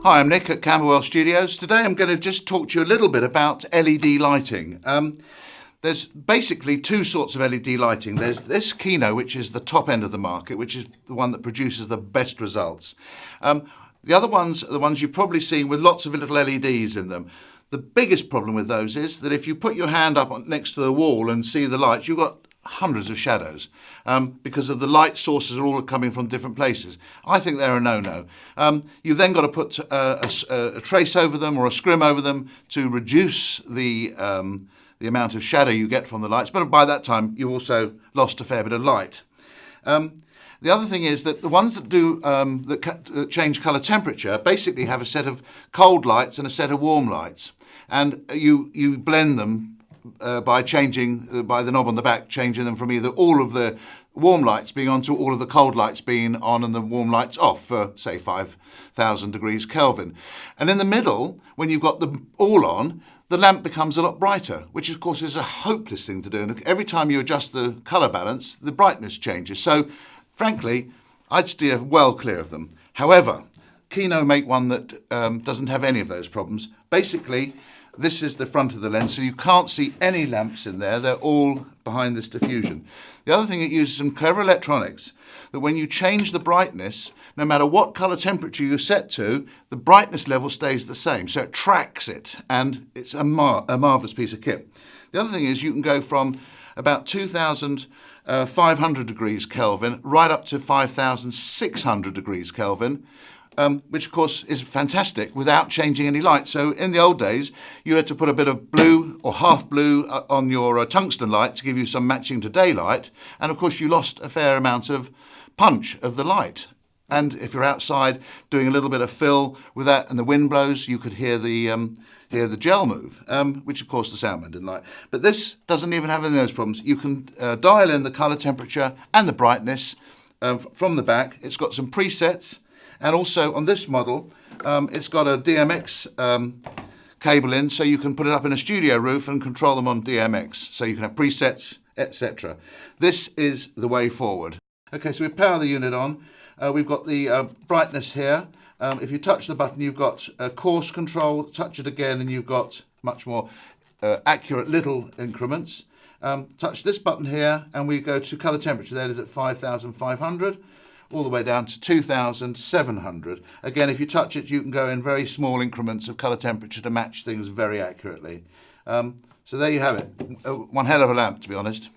Hi, I'm Nick at Camberwell Studios. Today I'm going to just talk to you a little bit about LED lighting. There's basically two sorts of LED lighting. There's this Kino, which is the top end of the market, which is the one that produces the best results. The other ones are the ones you've probably seen with lots of little LEDs in them. The biggest problem with those is that if you put your hand up next to the wall and see the lights, you've got hundreds of shadows because of the light sources are all coming from different places. I think they're a no-no. You've then got to put a trace over them or a scrim over them to reduce the amount of shadow you get from the lights, but by that time you've also lost a fair bit of light. The other thing is that the ones that do that change colour temperature basically have a set of cold lights and a set of warm lights, and you blend them by changing by the knob on the back, changing them from either all of the warm lights being on to all of the cold lights being on and the warm lights off for, say, 5,000 degrees Kelvin. And in the middle, when you've got them all on, the lamp becomes a lot brighter, which of course is a hopeless thing to do. And every time you adjust the colour balance, the brightness changes. So, frankly, I'd steer well clear of them. However, Kino make one that doesn't have any of those problems. Basically, this is the front of the lens, so you can't see any lamps in there. They're all behind this diffusion. The other thing, it uses some clever electronics that when you change the brightness, no matter what colour temperature you set to, the brightness level stays the same. So it tracks it, and it's a marvellous piece of kit. The other thing is you can go from about 2,500 degrees Kelvin right up to 5,600 degrees Kelvin, which of course is fantastic without changing any light. So in the old days, you had to put a bit of blue or half blue on your tungsten light to give you some matching to daylight. And of course, you lost a fair amount of punch of the light. And if you're outside doing a little bit of fill with that and the wind blows, you could hear the gel move, which of course the soundman didn't like. But this doesn't even have any of those problems. You can dial in the colour temperature and the brightness from the back. It's got some presets. And also on this model, it's got a DMX cable in, so you can put it up in a studio roof and control them on DMX. So you can have presets, etc. This is the way forward. Okay, so we power the unit on. We've got the brightness here. If you touch the button, you've got coarse control. Touch it again, and you've got much more accurate little increments. Touch this button here, and we go to colour temperature. That is at 5,500. All the way down to 2,700. Again, if you touch it, you can go in very small increments of colour temperature to match things very accurately. So there you have it. One hell of a lamp, to be honest.